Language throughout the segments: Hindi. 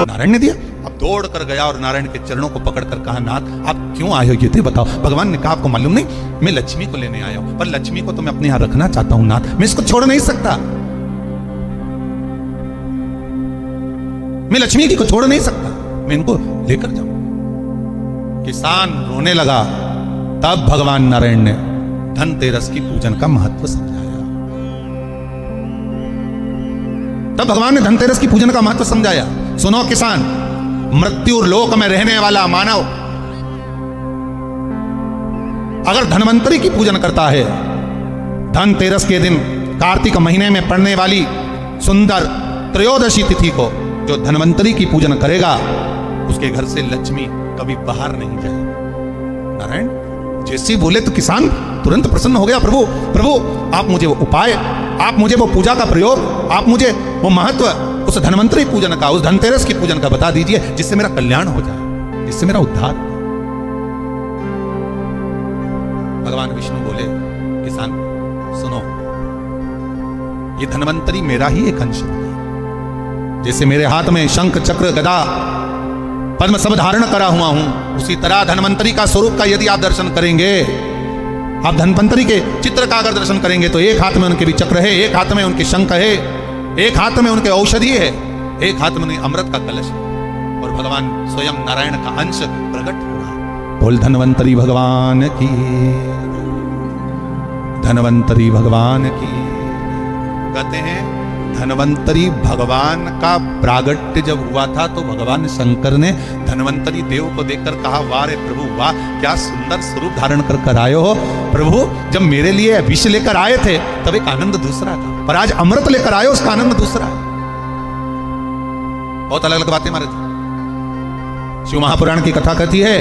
नारायण ने दिया। अब दौड़ कर गया और नारायण के चरणों को पकड़कर कहा, नाथ आप क्यों आए हो, ये थे बताओ। भगवान ने कहा, आपको मालूम नहीं, मैं लक्ष्मी को लेने आया हूं, पर लक्ष्मी को तो मैं अपने यहां रखना चाहता हूं नाथ, मैं इसको छोड़ नहीं सकता, मैं लक्ष्मी जी को छोड़ नहीं सकता, मैं इनको लेकर जाऊं। किसान रोने लगा। तब भगवान नारायण ने धनतेरस की पूजन का महत्व समझाया। तब भगवान ने धनतेरस की पूजन का महत्व समझाया। सुनो किसान, मृत्यु लोक में रहने वाला मानव अगर धनवंतरी की पूजन करता है, धनतेरस के दिन कार्तिक महीने में पड़ने वाली सुंदर त्रयोदशी तिथि को जो धनवंतरी की पूजन करेगा, उसके घर से लक्ष्मी कभी बाहर नहीं जाएगी। नारायण जैसे बोले तो किसान तुरंत प्रसन्न हो गया। प्रभु प्रभु आप मुझे वो उपाय, आप मुझे वो पूजा का प्रयोग, आप मुझे वो महत्व उस धनवंतरी पूजन का, उस धनतेरस की पूजन का बता दीजिए, जिससे मेरा कल्याण हो जाए, जिससे मेरा उद्धार। भगवान विष्णु बोले, किसान सुनो, ये धनवंतरी मेरा ही एक अंश है। जैसे मेरे हाथ में शंख चक्र गदा पद्म सब धारण करा हुआ हूं, उसी तरह धनवंतरी का स्वरूप का यदि आप दर्शन करेंगे, आप धनवंतरी के चित्र का अगर दर्शन करेंगे तो एक हाथ में उनके भी चक्र है, एक हाथ में उनके शंख है, एक हाथ में उनके औषधि है, एक हाथ में अमृत का कलश है, और भगवान स्वयं नारायण का अंश प्रकट हो रहा। बोल धनवंतरी भगवान की, धनवंतरी भगवान की। कहते हैं धनवंतरी भगवान का प्रागट्य जब हुआ था तो भगवान शंकर ने धनवंतरी देव को देखकर कहा, वाह रे प्रभु वाह, क्या सुंदर स्वरूप धारण कर आए हो प्रभु। जब मेरे लिए विष लेकर आए थे तब एक आनंद दूसरा था, पर आज अमृत लेकर आए उसका आनंद दूसरा है। बहुत अलग अलग बातें हमारे थे। शिव महापुराण की कथा कहती है,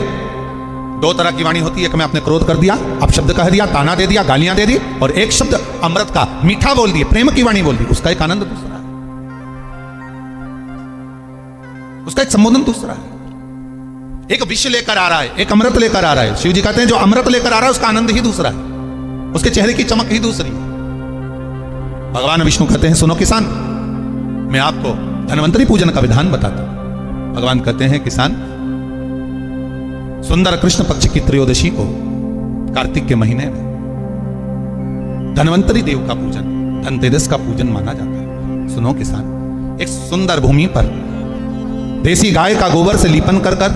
दो तरह की वाणी होती है, एक में आपने क्रोध कर दिया, आप शब्द कह दिया, ताना दे दिया, गालियां दे दी, और एक शब्द अमृत का मीठा बोल दिए, प्रेम की वाणी बोल दी, उसका एक आनंद दूसरा है, उसका एक संबोधन दूसरा है। एक विष लेकर आ रहा है, एक अमृत लेकर आ रहा है। शिव जी कहते हैं जो अमृत लेकर आ रहा है उसका आनंद ही दूसरा है, उसके चेहरे की चमक ही दूसरी है। भगवान विष्णु कहते हैं, सुनो किसान, मैं आपको धनवंतरी पूजन का विधान बताता हूं। भगवान कहते हैं, किसान सुंदर कृष्ण पक्ष की त्रयोदशी को कार्तिक के महीने में धनवंतरी देव का पूजन, धनतेरस का पूजन माना जाता है। सुनो किसान, एक सुंदर भूमि पर देसी गाय का गोबर से लीपन कर कर,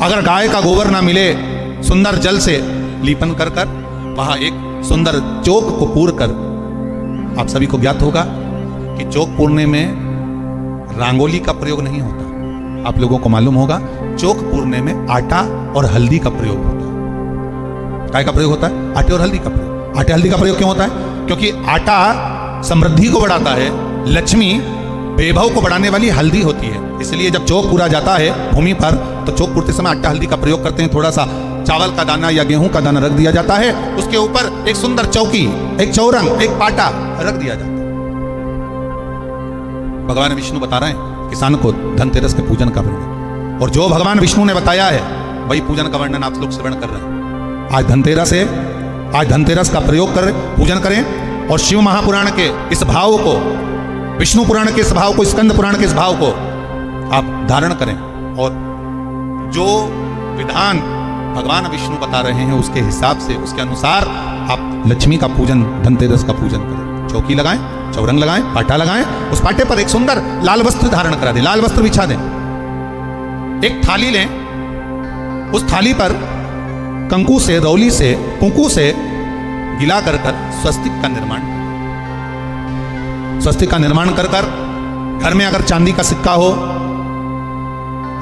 अगर गाय का गोबर ना मिले सुंदर जल से लीपन कर कर, वहां एक सुंदर चौक को पूर कर, आप सभी को ज्ञात होगा कि चौक पूरने में रंगोली का प्रयोग नहीं होता, आप लोगों को मालूम होगा चौक पूरने में आटा और हल्दी का प्रयोग होता है। काय का प्रयोग होता है? आटे और हल्दी का प्रयोग। आटे हल्दी का प्रयोग क्यों होता है? क्योंकि आटा समृद्धि को बढ़ाता है, लक्ष्मी वैभव को बढ़ाने वाली हल्दी होती है, इसलिए जब चौक पूरा जाता है भूमि पर तो चौक पूरते समय आटा हल्दी का प्रयोग करते हैं। थोड़ा सा चावल का दाना या गेहूं का दाना रख दिया जाता है, उसके ऊपर एक सुंदर चौकी, एक चौरंग, एक पाटा रख दिया जाता है। भगवान विष्णु बता रहे हैं किसान को धनतेरस के पूजन का वर्णन, और जो भगवान विष्णु ने बताया है वही पूजन का वर्णन आप लोग श्रवण कर रहे हैं। आज धनतेरस है, आज धनतेरस का प्रयोग कर पूजन करें, और शिव महापुराण के इस भाव को, विष्णु पुराण के इस भाव को, स्कंद पुराण के इस भाव को आप धारण करें, और जो विधान भगवान विष्णु बता रहे हैं उसके हिसाब से, उसके अनुसार आप लक्ष्मी का पूजन, धनतेरस का पूजन करें। चौकी लगाएं, चौरंग लगाएं, पाटा लगाएं, उस पाटे पर एक सुंदर लाल वस्त्र धारण करा दें, लाल वस्त्र बिछा दें। एक थाली लें, उस थाली पर कंकु से, रौली से, कुंकू से गिला कर कर स्वस्तिक का निर्माण करें। स्वस्तिक का निर्माण कर कर घर में अगर चांदी का सिक्का हो,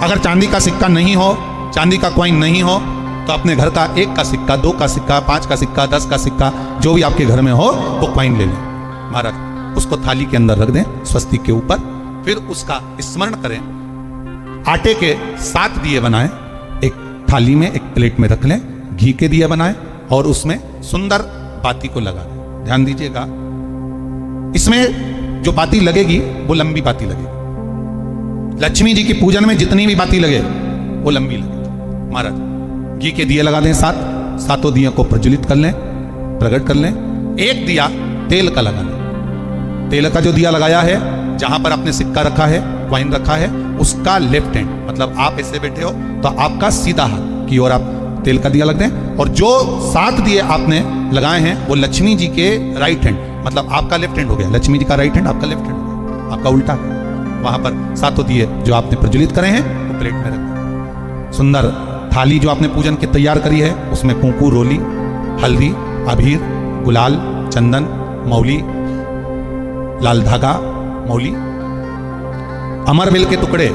अगर चांदी का सिक्का नहीं हो, चांदी का कॉइन नहीं हो, तो अपने घर का 1 का सिक्का, 2 का सिक्का, 5 का सिक्का, 10 का सिक्का, जो भी आपके घर में हो वो कॉइन ले लें महाराज, उसको थाली के अंदर रख दें स्वस्तिक के ऊपर, फिर उसका स्मरण करें। आटे के 7 दिए बनाएं, एक थाली में, एक प्लेट में रख लें, घी के दिए बनाएं और उसमें सुंदर बाती को लगा दें। ध्यान दीजिएगा, इसमें जो बाती लगेगी वो लंबी बाती लगेगी। लक्ष्मी जी की पूजन में जितनी भी बाती लगे वो लंबी लगेगी। महाराज घी के दिए लगा दें 7, सातों दियों को प्रज्वलित कर लें, प्रकट कर लें। एक दिया तेल का लगा लें, तेल का जो दिया लगाया है, जहां पर आपने सिक्का रखा है, कॉइन रखा है, उसका लेफ्ट हैंड, मतलब आप ऐसे बैठे हो तो आपका सीधा हाथ की ओर आप तेल का दिया लग दें, और जो 7 दिए आपने लगाए हैं वो लक्ष्मी जी के राइट हैंड, मतलब आपका लेफ्ट हैंड हो गया, लक्ष्मी जी का राइट हैंड, आपका लेफ्ट हैंड हो गया, आपका उल्टा। वहां पर 7 दिए जो आपने प्रज्वलित करे हैं वो प्लेट में रखें। सुंदर थाली जो आपने पूजन की तैयार करी है उसमें कुंकू, रोली, हल्दी, अबीर, गुलाल, चंदन, मौली, लाल धागा, मौली, अमरबेल के टुकड़े,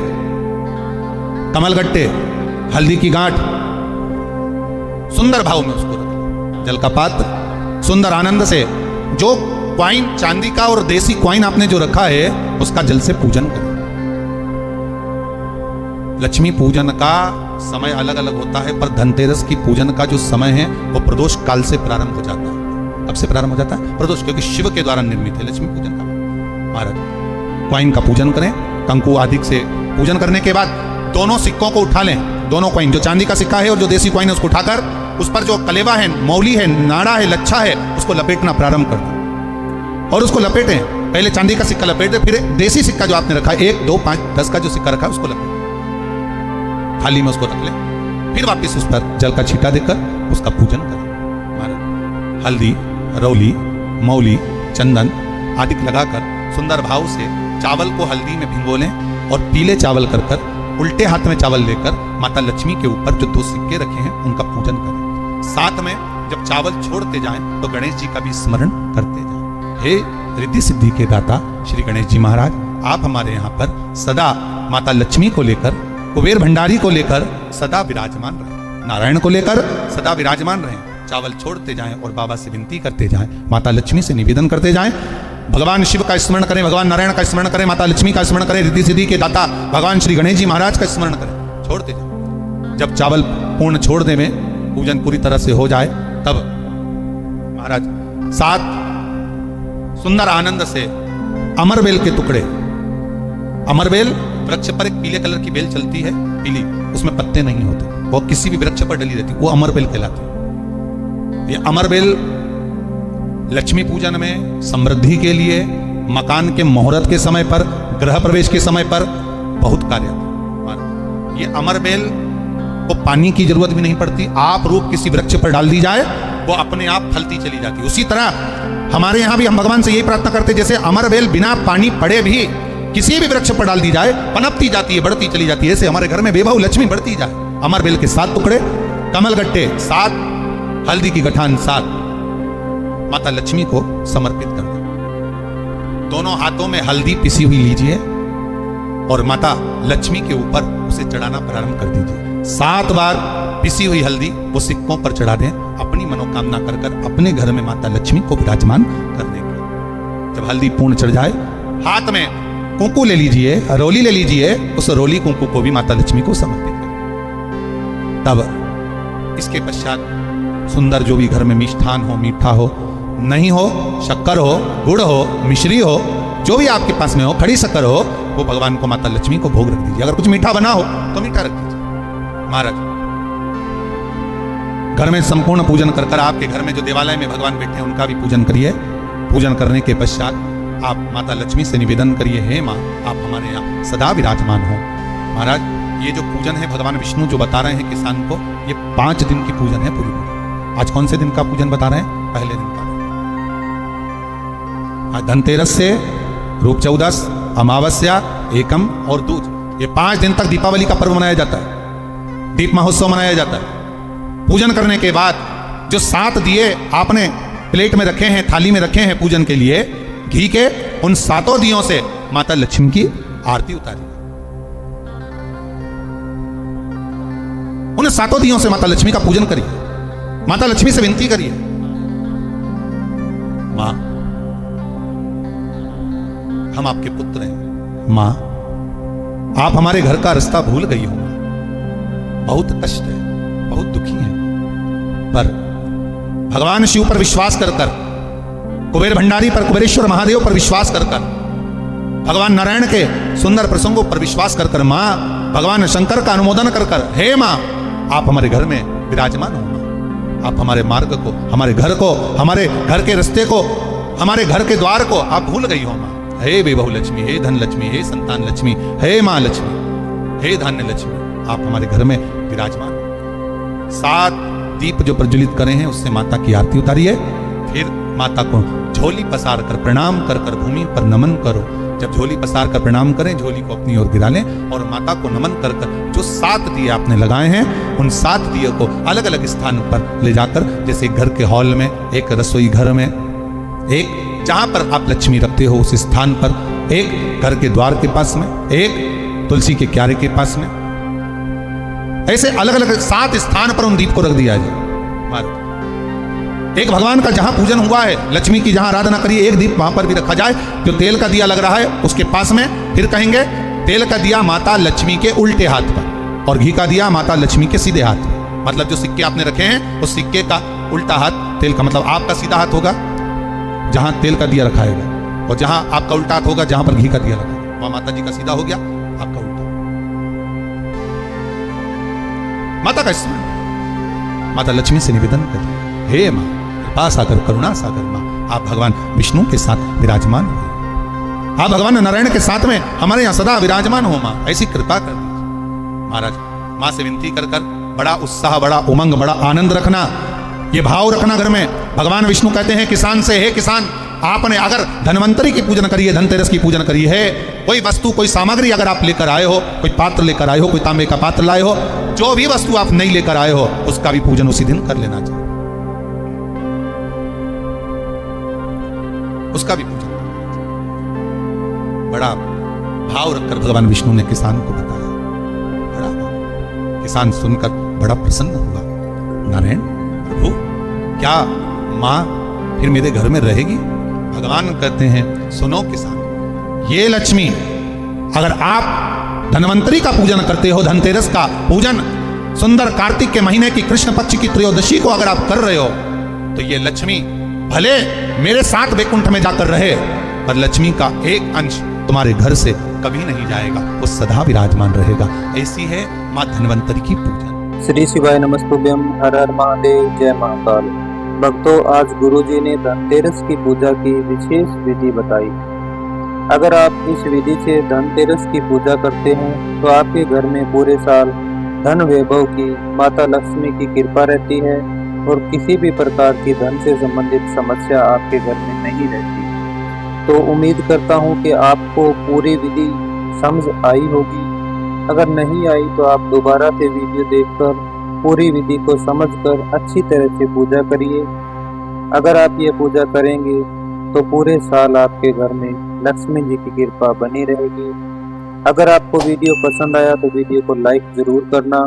कमलगट्टे, हल्दी की गांठ, सुंदर भाव में उसको रखें। जल का पात्र सुंदर आनंद से, जो क्वाइन चांदी का और देसी क्वाइन आपने जो रखा है उसका जल से पूजन करें। लक्ष्मी पूजन का समय अलग अलग होता है, पर धनतेरस की पूजन का जो समय है वो प्रदोष काल से प्रारंभ हो जाता है। कब से प्रारंभ हो जाता है? प्रदोष, क्योंकि शिव के द्वारा निर्मित है लक्ष्मी पूजन का। महाराज क्वाइन का पूजन करें, कंकु आदि से पूजन करने के बाद दोनों सिक्कों को उठा लें, दोनों क्वाइन, जो चांदी का सिक्का है और जो देसी क्वाइन है उसको उठाकर उस पर जो कलेवा है, मौली है, नाड़ा है, लच्छा है, उसको लपेटना प्रारंभ कर दें और उसको लपेटें। पहले चांदी का सिक्का लपेट दें, फिर देसी सिक्का जो आपने रखा है 1, 2, 5, 10 का जो सिक्का रखा है उसको लपेटें, थाली में उसको रख लें, फिर वापस उस पर जल का छींटा देकर उसका पूजन करें। हल्दी, रौली, मौली, चंदन आदि लगाकर सुंदर भाव से चावल को हल्दी में भिगो लें और पीले चावल कर उल्टे हाथ में चावल लेकर माता लक्ष्मी के ऊपर जो 2 सिक्के रखे हैं उनका पूजन करें। साथ में जब चावल छोड़ते जाएं तो गणेश जी का भी स्मरण करते जाएं। हे रिद्धि सिद्धि के दाता श्री गणेश जी महाराज, आप हमारे यहाँ पर सदा माता लक्ष्मी को लेकर, कुबेर भंडारी को लेकर सदा विराजमान रहें, नारायण को लेकर सदा विराजमान रहें। चावल छोड़ते जाएं और बाबा से विनती करते जाएं, माता लक्ष्मी से निवेदन करते जाएं। भगवान शिव का स्मरण करें, भगवान नारायण का स्मरण करें, माता लक्ष्मी का स्मरण करें, रिद्धि सिद्धि के दाता भगवान श्री गणेश जी महाराज का स्मरण करें। छोड़ते जाएं। जब चावल पूर्ण छोड़ दे में पूजन पूरी तरह से हो जाए तब महाराज 7 सुंदर आनंद से अमरबेल के टुकड़े, अमरबेल वृक्ष पर एक पीले कलर की बेल चलती है, पीली, उसमें पत्ते नहीं होते, वो किसी भी वृक्ष पर डली रहती, वो अमरबेल कहलाती है। ये अमरबेल लक्ष्मी पूजन में समृद्धि के लिए, मकान के मुहूर्त के समय पर, गृह प्रवेश के समय पर बहुत कार्य आता है। ये अमरबेल को पानी की जरूरत भी नहीं पड़ती, आप रूप किसी वृक्ष पर डाल दी जाए वो अपने आप फलती चली जाती है। उसी तरह हमारे यहाँ भी हम भगवान से यही प्रार्थना करते, जैसे अमरबेल बिना पानी पड़े भी किसी भी वृक्ष पर डाल दी जाए पनपती जाती है, बढ़ती चली जाती है, ऐसे हमारे घर में बेबहू लक्ष्मी बढ़ती जाए। अमरबेल के 7 टुकड़े, कमलगट्टे 7, हल्दी की गठान 7 माता लक्ष्मी को समर्पित कर दें। दोनों हाथों में हल्दी पिसी हुई लीजिए और माता लक्ष्मी के ऊपर उसे चढ़ाना प्रारंभ कर दीजिए। 7 बार पिसी हुई हल्दी वो सिक्कों पर चढ़ा दें, अपनी मनोकामना कर अपने घर में माता लक्ष्मी को विराजमान करने के। जब हल्दी पूर्ण चढ़ जाए, हाथ में कुंकू ले लीजिए, रोली ले लीजिए, उस रोली कुंकू को भी माता लक्ष्मी को समर्पित करें। तब इसके पश्चात सुंदर जो भी घर में मिष्ठान हो, मीठा हो, नहीं हो, शक्कर हो, गुड़ हो, मिश्री हो, जो भी आपके पास में हो, खड़ी शक्कर हो, वो भगवान को माता लक्ष्मी को भोग रख दीजिए। अगर कुछ मीठा बना हो तो मीठा रख दीजिए। महाराज घर में संपूर्ण पूजन कर आपके घर में जो देवालय में भगवान बैठे हैं उनका भी पूजन करिए। पूजन करने के पश्चात आप माता लक्ष्मी से निवेदन करिए, हे माँ आप हमारे यहाँ सदा विराजमान हो। महाराज ये जो पूजन है भगवान विष्णु जो बता रहे हैं किसान को, ये 5 दिन की पूजन है पूरी। आज कौन से दिन का पूजन बता रहे हैं? पहले दिन का। आज धनतेरस से रूप चौदस, अमावस्या, एकम और दूज, ये 5 दिन तक दीपावली का पर्व मनाया जाता है, दीप महोत्सव मनाया जाता है। पूजन करने के बाद जो 7 दिए आपने प्लेट में रखे हैं, थाली में रखे हैं पूजन के लिए, घी के, उन 7 दियों से माता लक्ष्मी की आरती उतारी। उन 7 दियों से माता लक्ष्मी का पूजन करिए, माता लक्ष्मी से विनती करिए, मां हम आपके पुत्र हैं, मां आप हमारे घर का रास्ता भूल गई हो, बहुत कष्ट है, बहुत दुखी है, पर भगवान शिव पर विश्वास कर कुबेर भंडारी पर, कुबेरेश्वर महादेव पर विश्वास कर भगवान नारायण के सुंदर प्रसंगों पर विश्वास कर मां भगवान शंकर का अनुमोदन कर हे मां आप हमारे घर में विराजमान हो, मां आप हमारे मार्ग को, हमारे घर को, हमारे घर के रास्ते को, हमारे घर के द्वार को आप भूल गई हो। मां हे बेबहू लक्ष्मी, हे धन लक्ष्मी, हे संतान लक्ष्मी, हे मां लक्ष्मी हे धान्य लक्ष्मी, आप हमारे घर में विराजमान। 7 दीप जो प्रज्वलित करे हैं उससे माता की आरती उतारिए। फिर माता को झोली पसार कर प्रणाम कर कर भूमि पर नमन करो। जब झोली पसार कर प्रणाम करें, झोली को अपनी ओर गिरा लें और माता को नमन कर कर जो 7 दिए आपने लगाए हैं उन 7 दिए को अलग अलग स्थान पर ले जाकर, जैसे घर के हॉल में, एक रसोई घर में, एक जहां पर आप लक्ष्मी रखते हो उस स्थान पर, एक घर के द्वार के पास में, एक तुलसी के क्यारे के पास में, ऐसे अलग अलग 7 स्थान पर उन दीप को रख दिया जाए। एक भगवान का जहां पूजन हुआ है, लक्ष्मी की जहां आराधना करिए, एक दीप वहां पर भी रखा जाए। जो तेल का दिया लग रहा है उसके पास में, फिर कहेंगे तेल का दिया माता लक्ष्मी के उल्टे हाथ पर और घी का दिया माता लक्ष्मी के सीधे हाथ पर। मतलब जो सिक्के आपने रखे हैं उस सिक्के का उल्टा हाथ तेल का, मतलब आपका सीधा हाथ होगा जहां तेल का दिया रखाएगा, और जहां आपका उल्टा हाथ होगा जहां पर घी का दिया लगा, वहां माता जी का सीधा हो गया, आपका उल्टा। माता का स्मरण, माता लक्ष्मी से निवेदन करती, हे मां कृपा सागर करुणा सागर मां, आप भगवान विष्णु के साथ विराजमान हो, आप भगवान नारायण के साथ में हमारे यहां सदा विराजमान हो मां, ऐसी कृपा कर दीजिए। महाराज मां से विनती कर कर बड़ा उत्साह, बड़ा उमंग, बड़ा आनंद रखना, ये भाव रखना घर में। भगवान विष्णु कहते हैं किसान से, हे किसान, आपने अगर धन्वंतरी की पूजन करी है, धनतेरस की पूजन करी है, कोई वस्तु कोई सामग्री अगर आप लेकर आए हो, कोई पात्र लेकर आए हो, कोई तांबे का पात्र लाए हो, जो भी वस्तु आप नहीं लेकर आए हो उसका भी पूजन उसी दिन कर लेना चाहिए, उसका भी पूजन। बड़ा भाव रखकर भगवान विष्णु ने किसान को बताया, बड़ा भाव। किसान सुनकर बड़ा प्रसन्न हुआ, नारायण प्रभु क्या मां फिर मेरे घर में रहेगी? भगवान कहते हैं सुनो किसान, ये लक्ष्मी अगर आप धन्वंतरी का पूजन करते हो, धनतेरस का पूजन सुंदर कार्तिक के महीने की कृष्ण पक्ष की त्रयोदशी को अगर आप कर रहे हो, तो ये लक्ष्मी भले मेरे साथ वैकुंठ में जाकर रहे, पर लक्ष्मी का एक अंश तुम्हारे घर से कभी नहीं जाएगा, वो सदा विराजमान रहेगा। ऐसी है मां धन्वंतरी की पूजन। श्री शिवाय नमस्तुभ्यम, हर हर महादेव, जय महाकाल। भक्तों, आज गुरुजी ने धनतेरस की पूजा की विशेष विधि बताई। अगर आप इस विधि से धनतेरस की पूजा करते हैं तो आपके घर में पूरे साल धन वैभव की, माता लक्ष्मी की कृपा रहती है और किसी भी प्रकार की धन से संबंधित समस्या आपके घर में नहीं रहती। तो उम्मीद करता हूँ कि आपको पूरी विधि समझ आई होगी। अगर नहीं आई तो आप दोबारा से वीडियो देखकर पूरी विधि को समझकर अच्छी तरह से पूजा करिए। अगर आप ये पूजा करेंगे तो पूरे साल आपके घर में लक्ष्मी जी की कृपा बनी रहेगी। अगर आपको वीडियो पसंद आया तो वीडियो को लाइक जरूर करना।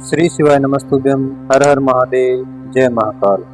श्री शिवाय नमस्तुभ्यम, हर हर महादेव, जय महाकाल।